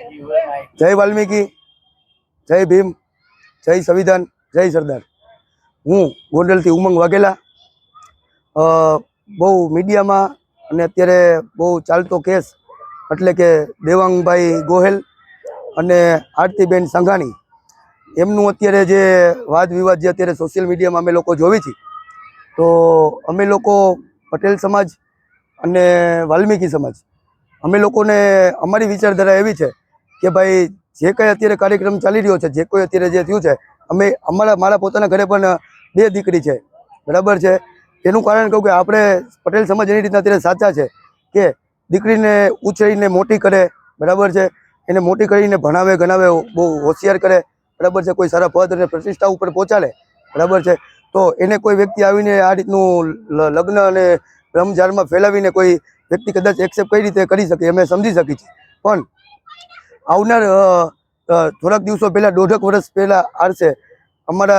जय वाल्मीकि, जय भीम, जय संविधान, जय सरदार। हूँ गोंडल थी उमंग वाघेला। बहु मीडिया में अने अत्यारे बहु चालतो केस एटले के देवांगभाई गोहेल अने आरतीबेन संघाणी एमनुं अत्यारे जे वाद विवाद जे अत्यारे सोशियल मीडिया में अमे लोको जोवी छीए, तो अमे लोको पटेल समाज अने वाल्मीकि समाज अमे लोकोने अमारी विचारधारा एवी छे के भाई जे कई अत्यारे कार्यक्रम चाली रह्यो छे, जे कोई अत्यारे जे थयुं छे, अमे अमारा मारा पोताना घरे पण 2 दीकरी छे, बराबर छे। एनुं कारण कहूं के आपणे पटेल समाज एनी रीतना अत्यारे साचा छे के दीकरीने उछेरीने मोटी करे, बराबर छे, एने मोटी करीने भणावे गणावे, बहु होशियार करे, बराबर छे, कोई सारा पद अने प्रतिष्ठा उपर पहोंचाडे, बराबर छे। तो एने कोई व्यक्ति आवीने आ रीतनुं लग्न अने ब्रह्मजालमां फैलावीने कोई व्यक्ति कदाच एक्सेप्ट कई रीते करी शके अमे समजी शकी छीए, पण आवनार થોડાક દિવસો પહેલા 1.5 વર્ષ પહેલા આરસે અમારા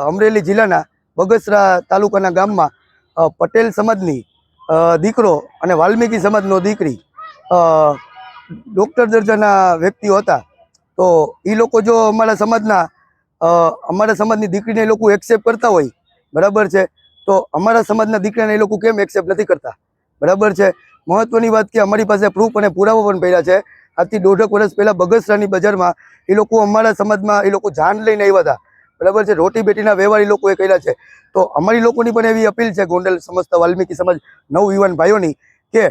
અમરેલી જિલ્લાના બગસરા તાલુકાના ગામમાં પટેલ સમાજની દીકરો અને વાલ્મીકી સમાજનો દીકરી ડૉક્ટર દરજાના વ્યક્તિઓ હતા। તો એ લોકો જો અમારા સમાજની દીકરીને એ લોકો એક્સેપ્ટ કરતા હોય, બરાબર છે, તો અમારા સમાજના દીકરાને એ લોકો કેમ એક્સેપ્ટ નથી કરતા, બરાબર છે। મહત્વની વાત કે અમારી પાસે પ્રૂફ અને પુરાવો પણ પડ્યા છે। આજથી 1.5 વર્ષ પહેલા બગસરાની બજારમાં એ લોકો અમારા સમાજમાં એ લોકો જાન લઈને આવ્યા હતા, બરાબર છે, રોટી બેટીના વ્યવહાર એ લોકોએ કર્યા છે। તો અમારી લોકોની પણ એવી અપીલ છે ગોંડલ સમસ્ત વાલ્મીકી સમાજ નવયુવાન ભાઈઓની કે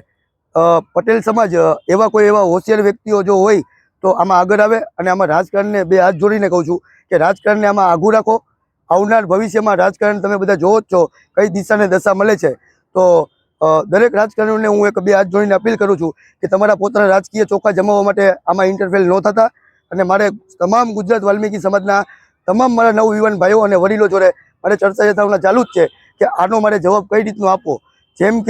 પટેલ સમાજ એવા હોશિયાર વ્યક્તિઓ જો હોય તો આમાં આગળ આવે અને આમાં રાજકારણને 2 હાથ જોડીને કહું છું કે રાજકારણને આમાં આઘું રાખો। આવનાર ભવિષ્યમાં રાજકારણ તમે બધા જોવો જ છો કઈ દિશાને દશા મળે છે। તો દરેક રાજકારણીઓને હું 2 હાથ જોડીને અપીલ કરું છું કે તમારા પોતાના રાજકીય ચોખા જમાવવા માટે આમાં ઇન્ટરફેર ન થતા અને મારે તમામ ગુજરાત વાલ્મીકી સમાજના તમામ મારા નવયુવાન ભાઈઓ અને વડીલો જોડે મારે ચર્ચા ચાલુ જ છે કે આનો મારે જવાબ કઈ રીતનો આપવો। જેમ કે